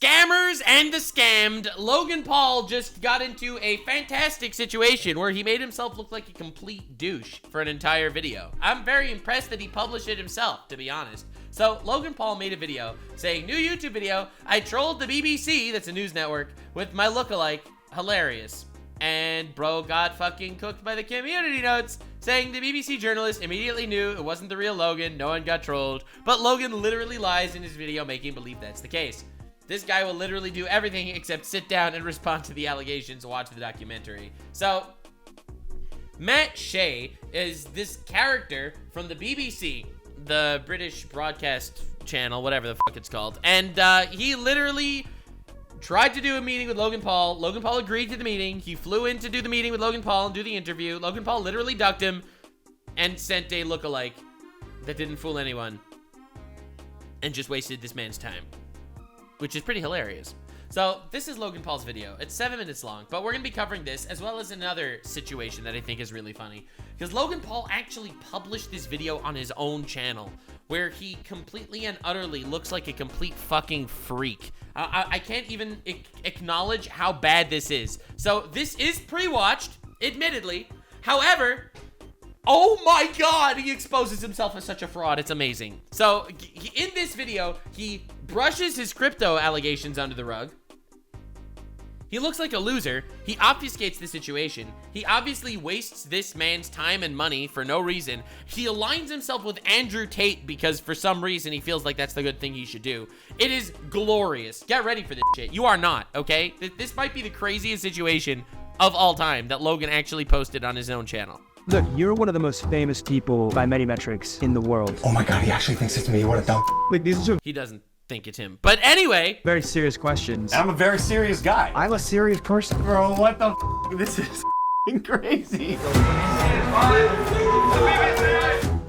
Scammers and the scammed. Logan Paul just got into a fantastic situation where he made himself look like a complete douche for an entire video. I'm very impressed that he published it himself, to be honest. So Logan Paul made a video saying, new YouTube video, I trolled the BBC, that's a news network, with my lookalike. Hilarious. And bro got fucking cooked by the community notes, saying the BBC journalist immediately knew it wasn't the real Logan, no one got trolled, but Logan literally lies in his video making believe that's the case. This guy will literally do everything except sit down and respond to the allegations, watch the documentary. So, Matt Shea is this character from the BBC, the British broadcast channel, whatever the fuck it's called, and he literally tried to do a meeting with Logan Paul. Logan Paul agreed to the meeting. He flew in to do the meeting with Logan Paul and do the interview. Logan Paul literally ducked him and sent a lookalike that didn't fool anyone and just wasted this man's time, which is pretty hilarious. So this is Logan Paul's video. It's 7 minutes long, but we're gonna be covering this as well as another situation that I think is really funny, because Logan Paul actually published this video on his own channel where he completely and utterly looks like a complete fucking freak. I can't even acknowledge how bad this is. So this is pre-watched, admittedly. However, oh my God, he exposes himself as such a fraud. It's amazing. So in this video, he brushes his crypto allegations under the rug. He looks like a loser. He obfuscates the situation. He obviously wastes this man's time and money for no reason. He aligns himself with Andrew Tate because for some reason he feels like that's the good thing he should do. It is glorious. Get ready for this shit. You are not, okay? This might be the craziest situation of all time that Logan actually posted on his own channel. Look, you're one of the most famous people by many metrics in the world. Oh my God, he actually thinks it's me. What a dumb. Like, these are some He doesn't think it's him. But anyway, very serious questions. I'm a very serious guy. I'm a serious person. Bro, what the This is crazy.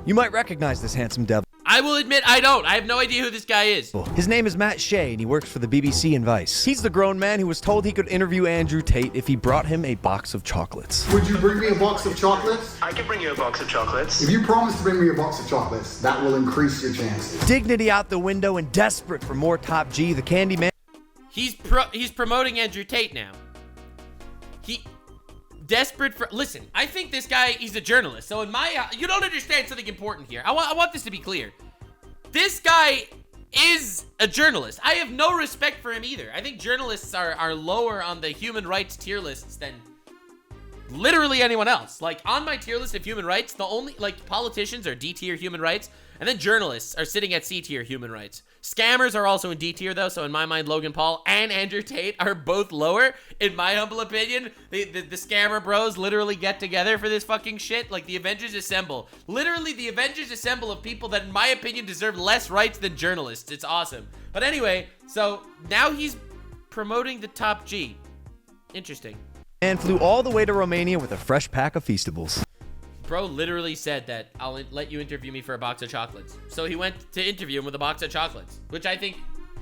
You might recognize this handsome devil. I will admit I don't. I have no idea who this guy is. His name is Matt Shea, and he works for the BBC and Vice. He's the grown man who was told he could interview Andrew Tate if he brought him a box of chocolates. Would you bring me a box of chocolates? I can bring you a box of chocolates. If you promise to bring me a box of chocolates, that will increase your chances. Dignity out the window and desperate for more Top G, the candy man. He's promoting Andrew Tate now. Desperate for, listen, I think this guy, he's a journalist. So in my, you don't understand something important here. I want this to be clear. This guy is a journalist. I have no respect for him either. I think journalists are lower on the human rights tier lists than literally anyone else. Like on my tier list of human rights, the only, like, politicians are D tier human rights, and then journalists are sitting at C tier human rights. Scammers are also in D tier though, so in my mind, Logan Paul and Andrew Tate are both lower. In my humble opinion, the scammer bros literally get together for this fucking shit. Like the Avengers Assemble. Literally the Avengers Assemble of people that in my opinion deserve less rights than journalists. It's awesome. But anyway, so now he's promoting the Top G. Interesting. And flew all the way to Romania with a fresh pack of Feastables. Bro literally said that I'll let you interview me for a box of chocolates. So he went to interview him with a box of chocolates, which I think,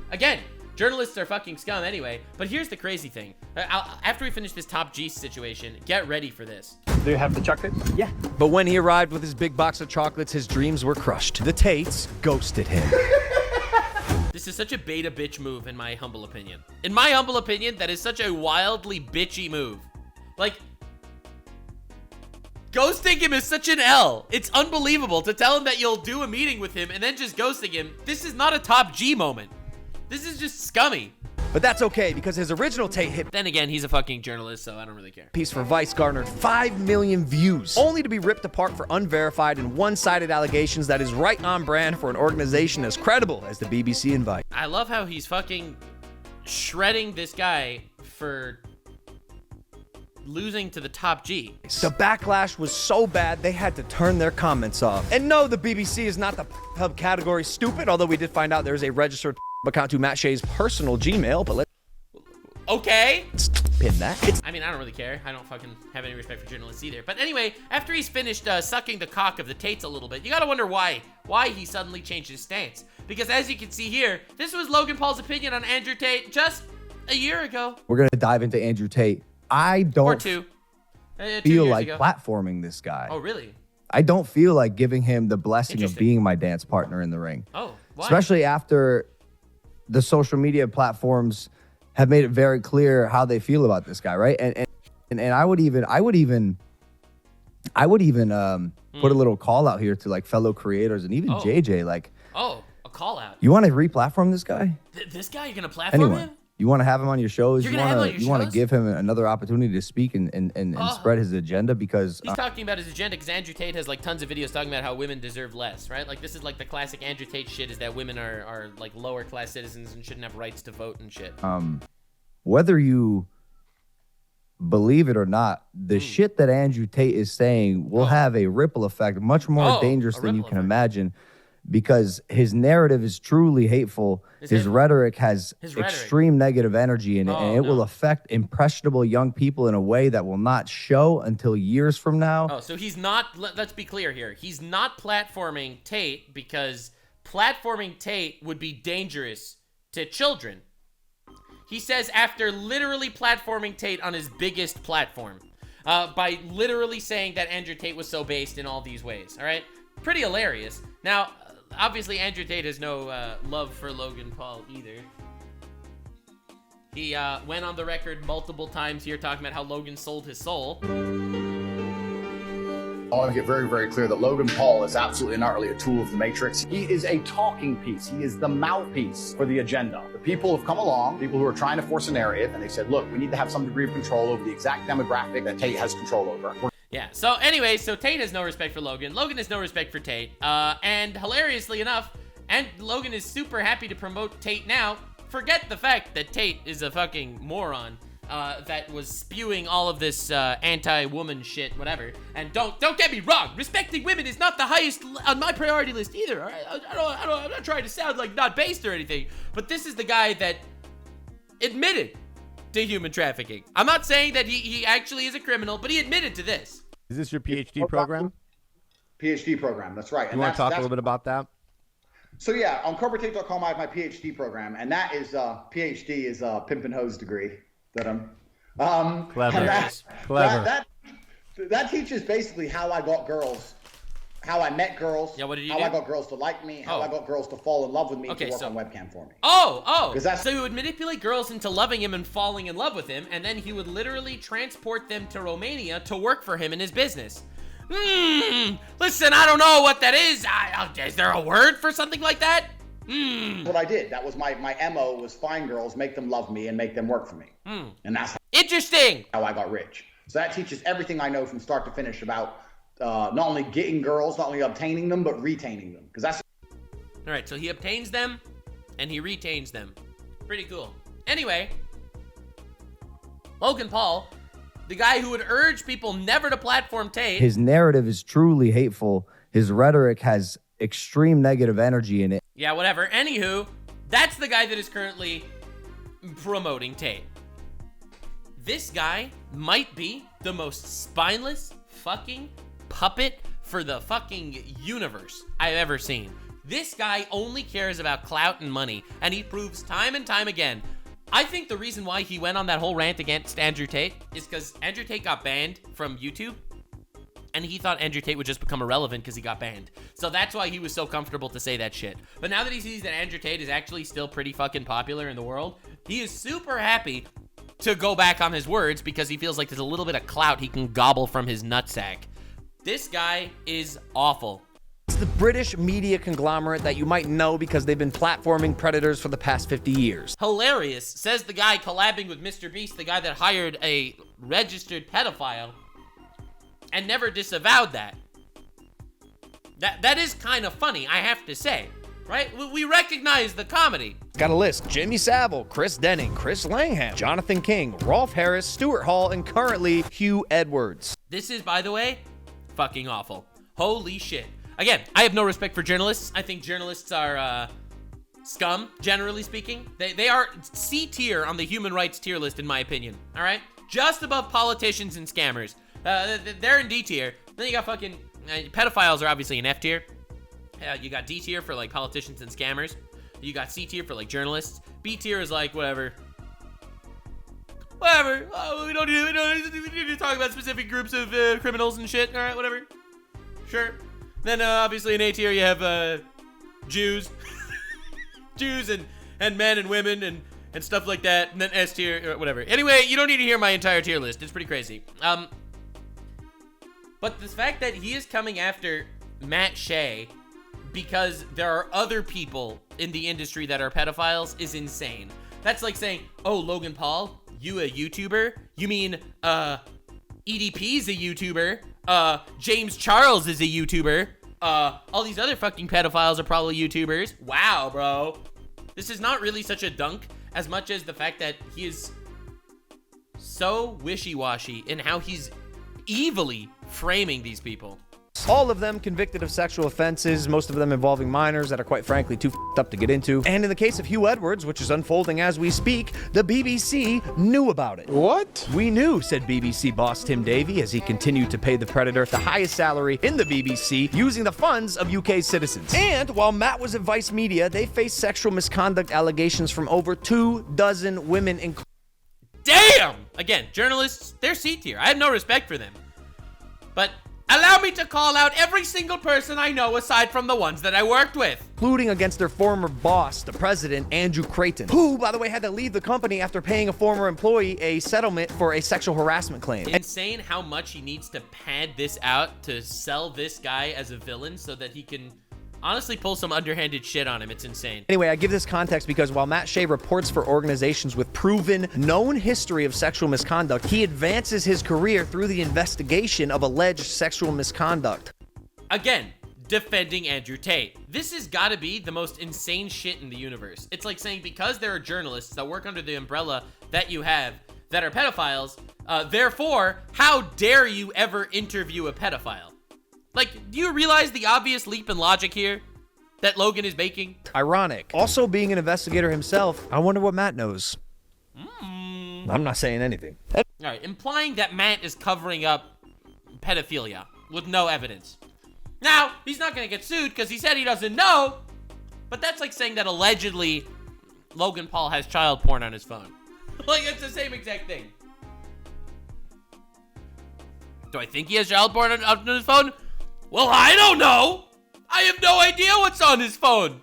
again, journalists are fucking scum anyway. But here's the crazy thing. After we finish this Top G situation, get ready for this. Do you have the chocolate? Yeah. But when he arrived with his big box of chocolates, his dreams were crushed. The Tates ghosted him. This is such a beta bitch move in my humble opinion. In my humble opinion, that is such a wildly bitchy move. Like, ghosting him is such an L. It's unbelievable to tell him that you'll do a meeting with him and then just ghosting him. This is not a Top G moment. This is just scummy. But that's okay, because his original Tate hit Then again, he's a fucking journalist, so I don't really care. piece for Vice garnered 5 million views, only to be ripped apart for unverified and one-sided allegations that is right on brand for an organization as credible as the BBC and Vice. I love how he's fucking shredding this guy for losing to the Top G. The backlash was so bad, they had to turn their comments off. And no, the BBC is not the hub category stupid, although we did find out there's a registered account to Matt Shea's personal Gmail, but let's Okay. pin that. I mean, I don't really care. I don't fucking have any respect for journalists either. But anyway, after he's finished sucking the cock of the Tates a little bit, you gotta wonder why he suddenly changed his stance. Because as you can see here, this was Logan Paul's opinion on Andrew Tate just a year ago. We're going to dive into Andrew Tate. I don't Or two. 2 feel years like ago. platforming this guy. Oh, really? I don't feel like giving him the blessing of Interesting. being my dance partner in the ring. Oh, why? Especially after the social media platforms have made it very clear how they feel about this guy, right? And I would even put a little call out here to like fellow creators and even JJ, like, a call out. you want to re-platform this guy? This guy, you're gonna platform him? You want to have him on your shows? You're You gonna have him on your want to shows? give him another opportunity to speak and spread his agenda, because He's talking about his agenda because Andrew Tate has like tons of videos talking about how women deserve less, right? Like this is like the classic Andrew Tate shit, is that women are like lower class citizens and shouldn't have rights to vote and shit. whether you believe it or not, the shit that Andrew Tate is saying will have a ripple effect, much more dangerous than you can imagine, because his narrative is truly hateful. His rhetoric has extreme negative energy in it, and it will affect impressionable young people in a way that will not show until years from now. Oh, so he's not, let's be clear here. He's not platforming Tate because platforming Tate would be dangerous to children. He says after literally platforming Tate on his biggest platform, by literally saying that Andrew Tate was so based in all these ways, all right? Pretty hilarious. Now, obviously, Andrew Tate has no love for Logan Paul either. He went on the record multiple times here talking about how Logan sold his soul. I want to get very, very clear that Logan Paul is absolutely and utterly a tool of the Matrix. He is a talking piece. He is the mouthpiece for the agenda. The people have come along, people who are trying to force a narrative, and they said, look, we need to have some degree of control over the exact demographic that Tate has control over. Yeah, so anyway, so Tate has no respect for Logan. Logan has no respect for Tate. And hilariously enough, and Logan is super happy to promote Tate now. Forget the fact that Tate is a fucking moron that was spewing all of this anti-woman shit, whatever. And don't get me wrong, respecting women is not the highest on my priority list either. All right? I'm not trying to sound like not based or anything, but this is the guy that admitted to human trafficking. I'm not saying that he actually is a criminal, but he admitted to this. Is this your PhD program? PhD program, that's right. You want to talk a little bit about that? So yeah, on CobraTape.com I have my PhD program, and that is PhD is a pimp and hose degree that I'm clever. That teaches basically how I got girls, how I met girls, yeah, what did you how do? I got girls to like me, how I got girls to fall in love with me, to work on webcam for me. So he would manipulate girls into loving him and falling in love with him, and then he would literally transport them to Romania to work for him in his business. Listen, I don't know what that is. Is there a word for something like that? What I did, that was my MO, was find girls, make them love me, and make them work for me. And that's interesting how I got rich. So that teaches everything I know from start to finish about not only getting girls, not only obtaining them, but retaining them. Because that's all right. So he obtains them and he retains them. Pretty cool. Anyway, Logan Paul, the guy who would urge people never to platform Tate. His narrative is truly hateful. His rhetoric has extreme negative energy in it. Yeah, whatever. Anywho, that's the guy that is currently promoting Tate. This guy might be the most spineless fucking puppet for the fucking universe I've ever seen. This guy only cares about clout and money, and he proves time and time again. I think the reason why he went on that whole rant against Andrew Tate is because Andrew Tate got banned from YouTube, and he thought Andrew Tate would just become irrelevant because he got banned. So that's why he was so comfortable to say that shit. But now that he sees that Andrew Tate is actually still pretty fucking popular in the world, he is super happy to go back on his words because he feels like there's a little bit of clout he can gobble from his nutsack. This guy is awful. It's the British media conglomerate that you might know because they've been platforming predators for the past 50 years. Hilarious, says the guy collabing with MrBeast, the guy that hired a registered pedophile and never disavowed that. That is kind of funny, I have to say, right? We recognize the comedy. Got a list: Jimmy Savile, Chris Denning, Chris Langham, Jonathan King, Rolf Harris, Stuart Hall, and currently Hugh Edwards. This is, by the way, fucking awful. Holy shit. Again, I have no respect for journalists. I think journalists are scum, generally speaking. They are C tier on the human rights tier list, in my opinion. All right? Just above politicians and scammers. They're in D tier. Then you got fucking pedophiles are obviously in F tier. You got D tier for like politicians and scammers. You got C tier for like journalists. B tier is like whatever. Whatever. We don't need to talk about specific groups of criminals and shit. All right, whatever. Sure. Then obviously in A tier you have Jews. Jews and men and women and stuff like that, and then S tier or whatever. Anyway, you don't need to hear my entire tier list. It's pretty crazy. But the fact that he is coming after Matt Shea because there are other people in the industry that are pedophiles is insane. That's like saying, oh, Logan Paul, you a YouTuber? You mean, EDP's a YouTuber? James Charles is a YouTuber? All these other fucking pedophiles are probably YouTubers. Wow, bro. This is not really such a dunk as much as the fact that he is so wishy-washy in how he's evilly framing these people. All of them convicted of sexual offenses, most of them involving minors that are quite frankly too f***ed up to get into. And in the case of Hugh Edwards, which is unfolding as we speak, the BBC knew about it. What? We knew, said BBC boss Tim Davie as he continued to pay the Predator the highest salary in the BBC using the funds of UK citizens. And while Matt was at Vice Media, they faced sexual misconduct allegations from over 24 women, including... Damn! Again, journalists, they're C tier. I have no respect for them. But allow me to call out every single person I know aside from the ones that I worked with. Including against their former boss, the president, Andrew Creighton, who, by the way, had to leave the company after paying a former employee a settlement for a sexual harassment claim. Insane how much he needs to pad this out to sell this guy as a villain so that he can honestly pull some underhanded shit on him. It's insane. Anyway, I give this context because while Matt Shea reports for organizations with proven, known history of sexual misconduct, he advances his career through the investigation of alleged sexual misconduct. Again, defending Andrew Tate. This has got to be the most insane shit in the universe. It's like saying because there are journalists that work under the umbrella that you have that are pedophiles, therefore, how dare you ever interview a pedophile? Like, do you realize the obvious leap in logic here that Logan is making? Ironic. Also being an investigator himself, I wonder what Matt knows. I'm not saying anything. All right, implying that Matt is covering up pedophilia with no evidence. Now, he's not going to get sued because he said he doesn't know, but that's like saying that allegedly Logan Paul has child porn on his phone. Like, it's the same exact thing. Do I think he has child porn on his phone? Well, I don't know. I have no idea what's on his phone.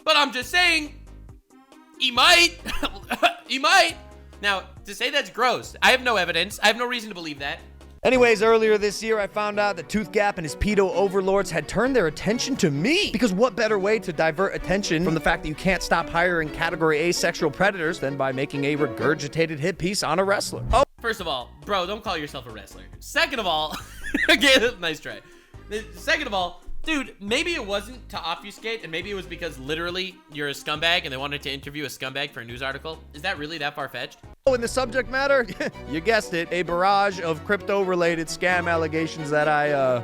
But I'm just saying, he might. He might. Now, to say that's gross, I have no evidence. I have no reason to believe that. Anyways, earlier this year, I found out that Tooth Gap and his pedo overlords had turned their attention to me. Because what better way to divert attention from the fact that you can't stop hiring Category A sexual predators than by making a regurgitated hit piece on a wrestler? Oh. First of all, bro, don't call yourself a wrestler. Second of all, again, nice try. Second of all, dude, maybe it wasn't to obfuscate, and maybe it was because literally you're a scumbag and they wanted to interview a scumbag for a news article. Is that really that far-fetched? Oh, in the subject matter, you guessed it, a barrage of crypto-related scam allegations that I,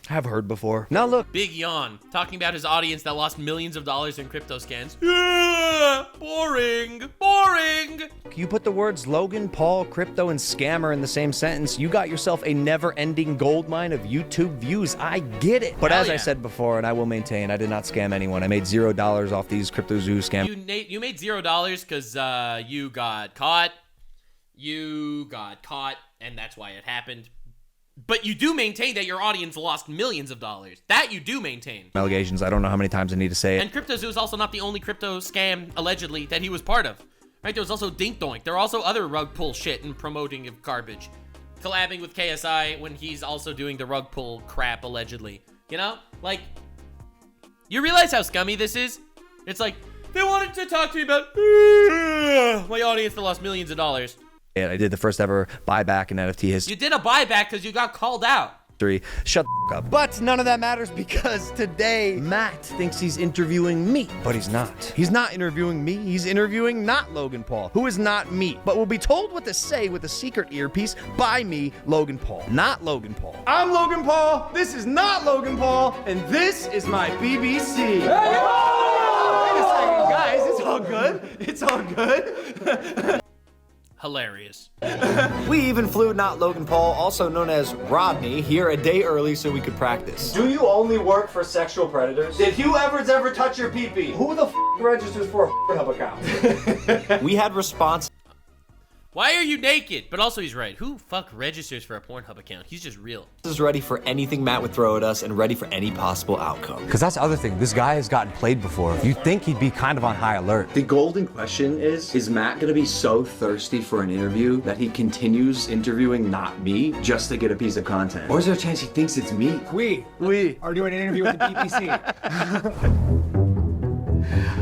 have heard before. Now look. Big yawn, talking about his audience that lost millions of dollars in crypto scams. Yeah, boring, boring. You put the words Logan Paul, crypto, and scammer in the same sentence, you got yourself a never-ending goldmine of YouTube views. I get it. But as I said before, and I will maintain, I did not scam anyone. I made $0 off these crypto zoo scams. You made $0 because you got caught. You got caught, and that's why it happened. But you do maintain that your audience lost millions of dollars. That you do maintain. Allegations. I don't know how many times I need to say it. And CryptoZoo is also not the only crypto scam, allegedly, that he was part of. Right? There was also Dink Doink. There are also other rug pull shit and promoting of garbage. Collabing with KSI when he's also doing the rug pull crap, allegedly. You know? Like, you realize how scummy this is? It's like, they wanted to talk to me about my audience that lost millions of dollars. I did the first ever buyback in NFT history. You did a buyback because you got called out. Shut the up. But none of that matters because today Matt thinks he's interviewing me, but he's not. He's not interviewing me. He's interviewing not Logan Paul, who is not me, but will be told what to say with a secret earpiece by me, Logan Paul, not Logan Paul. I'm Logan Paul. This is not Logan Paul, and this is my BBC. Wait a second, guys. It's all good. It's all good. Hilarious. We even flew not Logan Paul, also known as Rodney, here a day early so we could practice. Do you only work for sexual predators? Did Hugh Edwards ever touch your pee-pee? Who the registers for a Hub account? We had response. Why are you naked? But also he's right. Who fuck registers for a Pornhub account? He's just real. Is ready for anything Matt would throw at us and ready for any possible outcome. Because that's the other thing. This guy has gotten played before. You'd think he'd be kind of on high alert. The golden question is Matt gonna be so thirsty for an interview that he continues interviewing not me just to get a piece of content? Or is there a chance he thinks it's me? We are doing an interview with the BBC.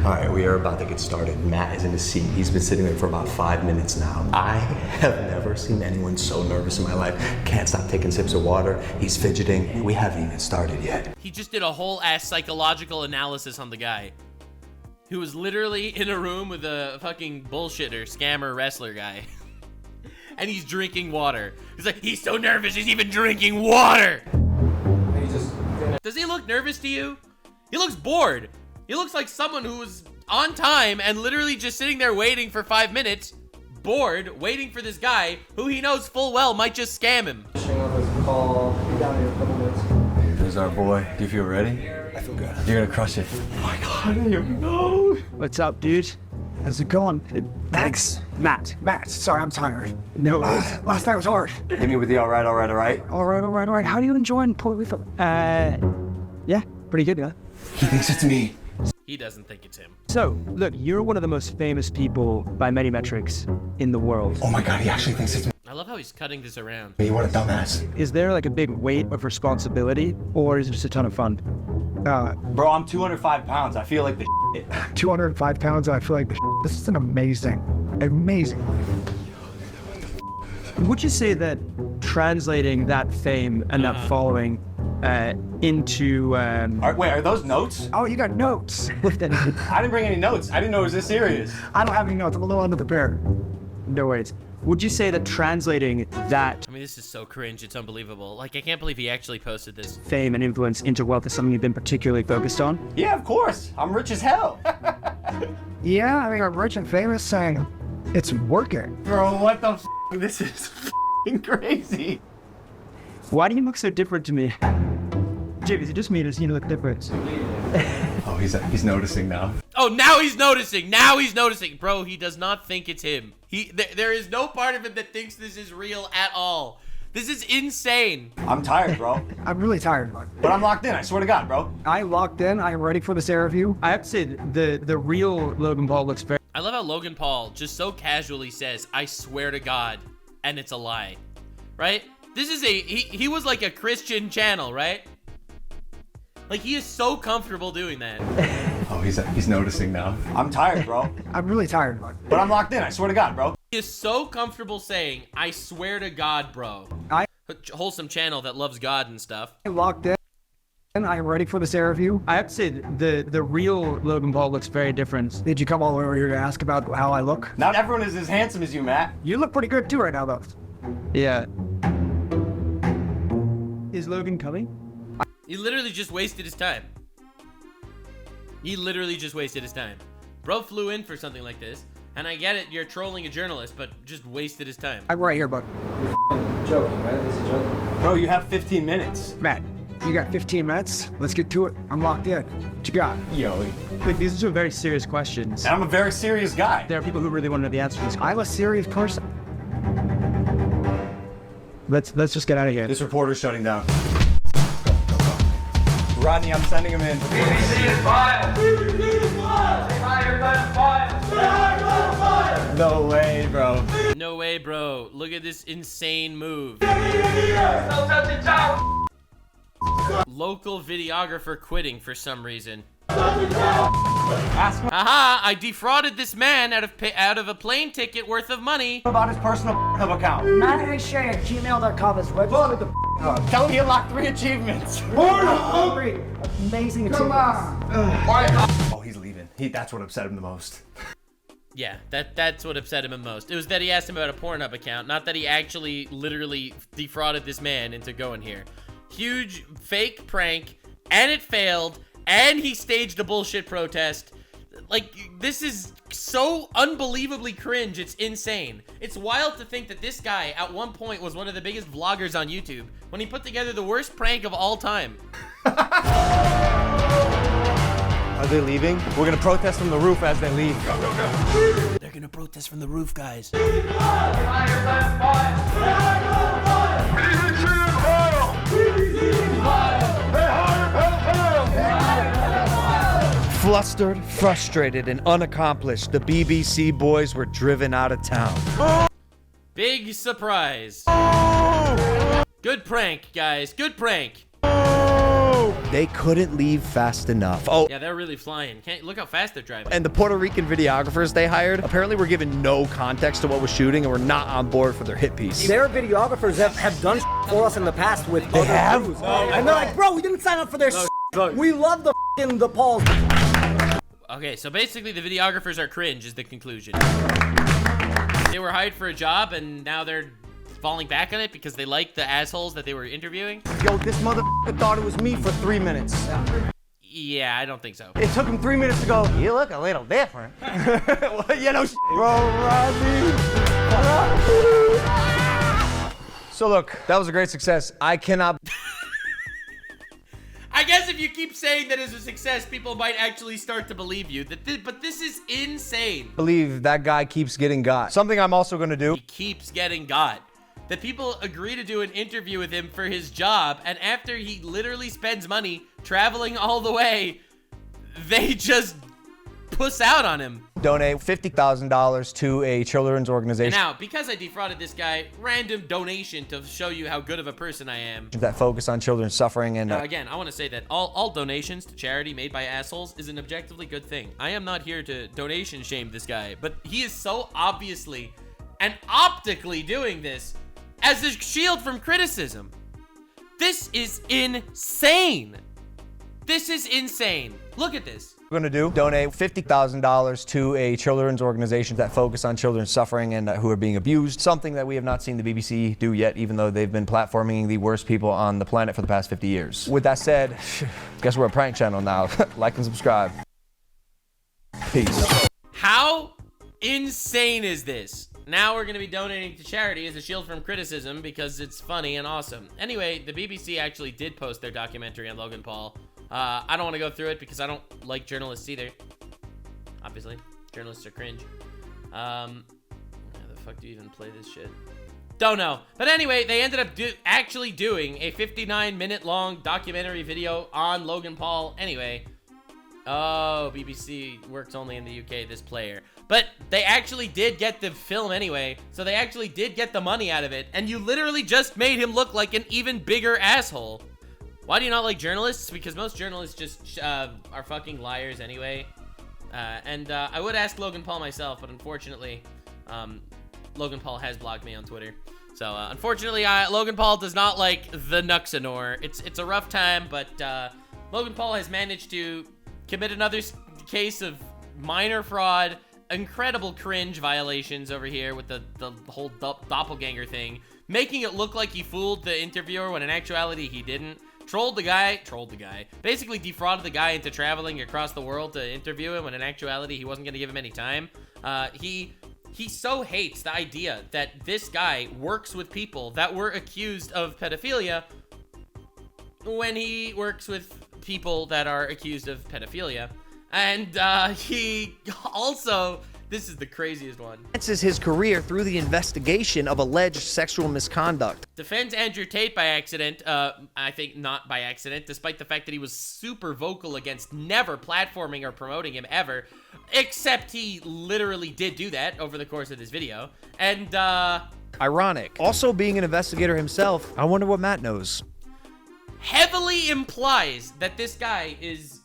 All right, we are about to get started. Matt is in his seat. He's been sitting there for about 5 minutes now. I have never seen anyone so nervous in my life. Can't stop taking sips of water. He's fidgeting. We haven't even started yet. He just did a whole ass psychological analysis on the guy who was literally in a room with a fucking bullshitter, scammer, wrestler guy. And he's drinking water. He's like, he's so nervous, he's even drinking water. Does he look nervous to you? He looks bored. He looks like someone who was on time and literally just sitting there waiting for 5 minutes, bored, waiting for this guy who he knows full well might just scam him. There's our boy. Do you feel ready? I feel good. You're gonna crush it. Oh my God, here we go. What's up, dude? How's it going? Thanks. Matt, sorry, I'm tired. No, last night was hard. Hit me with the all right. All right. How do you enjoy Puerto Rico? Yeah, pretty good, yeah. He thinks it's me. He doesn't think it's him. So, look, you're one of the most famous people by many metrics in the world. Oh my God, he actually thinks it's me. I love how he's cutting this around. Hey, what a dumbass. Is there like a big weight of responsibility, or is it just a ton of fun? Bro, I'm 205 pounds. I feel like the 205 pounds, I feel like this is an amazing. Would you say that translating that fame and that following into Wait, are those notes? Oh, you got notes. I didn't bring any notes. I didn't know it was this serious. I don't have any notes. I'm a little under the pair. No worries. Would you say that translating that I mean, this is so cringe, it's unbelievable. Like, I can't believe he actually posted this. fame and influence into wealth is something you've been particularly focused on? Yeah, of course. I'm rich as hell. Yeah, I mean, I'm rich and famous saying it's working. Bro, what the f? This is f***ing crazy. Why do you look so different to me? Jib, is it just me? Does he look different? Oh, he's noticing now. Oh, now he's noticing. Now he's noticing. Bro, he does not think it's him. There is no part of him that thinks this is real at all. This is insane. I'm tired, bro. I'm really tired. But I'm locked in, I swear to God, bro. I'm locked in. I'm ready for this interview. I have to say, the real Logan Paul looks very... I love how Logan Paul just so casually says, I swear to God, and it's a lie. Right? This is he was like a Christian channel, right? Like, he is so comfortable doing that. Oh, he's noticing now. I'm tired, bro. I'm really tired. But I'm locked in, I swear to God, bro. He is so comfortable saying, I swear to God, bro. Wholesome channel that loves God and stuff. I'm locked in. I'm ready for this interview. I have to say, the real Logan Paul looks very different. Did you come all the way over here to ask about how I look? Not everyone is as handsome as you, Matt. You look pretty good too right now, though. Yeah. Is Logan coming? He literally just wasted his time. He literally just wasted his time. Bro flew in for something like this, and I get it, you're trolling a journalist, but just wasted his time. I'm right here, bud. Joking, right? This is joking. Bro, you have 15 minutes. Matt, you got 15 minutes? Let's get to it. I'm locked in. What you got? Yo. Like, these are some very serious questions. And I'm a very serious guy. There are people who really want to know the answer to this. I'm a serious person. Let's just get out of here. This reporter's shutting down. Rodney, I'm sending him in. BBC is filed! BBC is filed! Ironvertex filed! No way, bro. No way, bro. Look at this insane move. Local videographer quitting for some reason. Haha, I defrauded this man out of a plane ticket worth of money. About his personal account. MattHShay@gmail.com is website. Tell him he unlocked 3 achievements. Amazing achievements. Oh, he's leaving. That's what upset him the most. Yeah, that's what upset him the most. It was that he asked him about a Pornhub account, not that he actually literally defrauded this man into going here. Huge fake prank, and it failed, and he staged a bullshit protest. Like, this is so unbelievably cringe, it's insane. It's wild to think that this guy, at one point, was one of the biggest vloggers on YouTube, when he put together the worst prank of all time. Are they leaving? We're gonna protest from the roof as they leave. They're they're gonna protest from the roof, guys. Flustered, frustrated, and unaccomplished, the BBC boys were driven out of town. Big surprise. Good prank, guys. Good prank. They couldn't leave fast enough. Oh, Yeah, they're really flying. Look how fast they're driving. and the Puerto Rican videographers they hired apparently were given no context to what was shooting and were not on board for their hit piece. Their videographers have done for us in the past with They other have? crews. And they're like, bro, we didn't sign up for their We love the the Pauls. Okay, so basically the videographers are cringe is the conclusion. They were hired for a job and now they're falling back on it because they like the assholes that they were interviewing? Yo, this motherfucker thought it was me for 3 minutes. Yeah, I don't think so. It took him 3 minutes to go, you look a little different. Well, you know, bro, Rodney. So look, that was a great success. I cannot... I guess if you keep saying that is a success, people might actually start to believe you. But this is insane. believe that guy keeps getting got. Something I'm also gonna do. He keeps getting got. That people agree to do an interview with him for his job, and after he literally spends money traveling all the way, they just puss out on him. Donate $50,000 to a children's organization. Now, because I defrauded this guy, random donation to show you how good of a person I am. That focus on children's suffering and... Now, again, I want to say that all donations to charity made by assholes is an objectively good thing. I am not here to donation shame this guy, but he is so obviously and optically doing this as a shield from criticism. This is insane. This is insane. Look at this. We're gonna do donate $50,000 to a children's organization that focus on children suffering and who are being abused. Something that we have not seen the BBC do yet, even though they've been platforming the worst people on the planet for the past 50 years. With that said, guess we're a prank channel now. Like and subscribe. Peace. How insane is this? Now we're gonna be donating to charity as a shield from criticism because it's funny and awesome. Anyway, the BBC actually did post their documentary on Logan Paul. I don't want to go through it because I don't like journalists either. Obviously, journalists are cringe. How the fuck do you even play this shit? Don't know. But anyway, they ended up actually doing a 59-minute long documentary video on Logan Paul. Anyway, oh, BBC works only in the UK, this player. But they actually did get the film anyway, so they actually did get the money out of it, and you literally just made him look like an even bigger asshole. Why do you not like journalists? Because most journalists just are fucking liars anyway. I would ask Logan Paul myself, but unfortunately, Logan Paul has blocked me on Twitter. So unfortunately, Logan Paul does not like the Nuxanor. It's a rough time, but Logan Paul has managed to commit another case of minor fraud, incredible cringe violations over here with the whole doppelganger thing, making it look like he fooled the interviewer when in actuality he didn't. Trolled the guy, basically defrauded the guy into traveling across the world to interview him when in actuality he wasn't going to give him any time. He so hates the idea that this guy works with people that were accused of pedophilia when he works with people that are accused of pedophilia. And he also, this is the craziest one, Advances his career through the investigation of alleged sexual misconduct. Defends Andrew Tate by accident, I think not by accident, despite the fact that he was super vocal against never platforming or promoting him ever, except he literally did do that over the course of this video. And, Ironic. Also being an investigator himself, I wonder what Matt knows. heavily implies that this guy is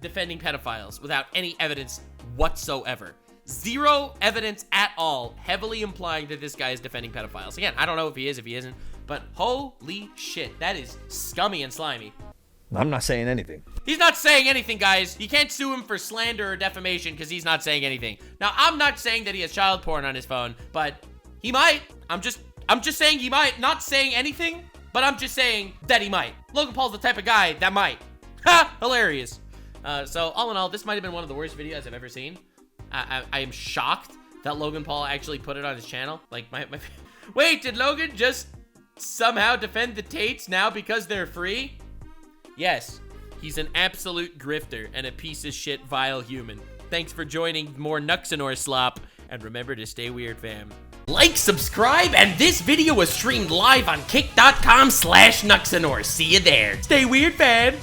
defending pedophiles without any evidence whatsoever. Zero evidence at all, heavily implying that this guy is defending pedophiles. Again, I don't know if he is, if he isn't, but holy shit, that is scummy and slimy. I'm not saying anything. He's not saying anything, guys. You can't sue him for slander or defamation because he's not saying anything. Now, I'm not saying that he has child porn on his phone, but he might. I'm just saying he might. Not saying anything, but I'm just saying that he might. Logan Paul's the type of guy that might. Ha! Hilarious. So, all in all, this might have been one of the worst videos I've ever seen. I am shocked that Logan Paul actually put it on his channel. Like, Wait, did Logan just somehow defend the Tates now because they're free? Yes, he's an absolute grifter and a piece of shit vile human. Thanks for joining more Nuxanor slop, And remember to stay weird, fam. Like, subscribe, and this video was streamed live on kick.com/Nuxanor. See you there. Stay weird, fam.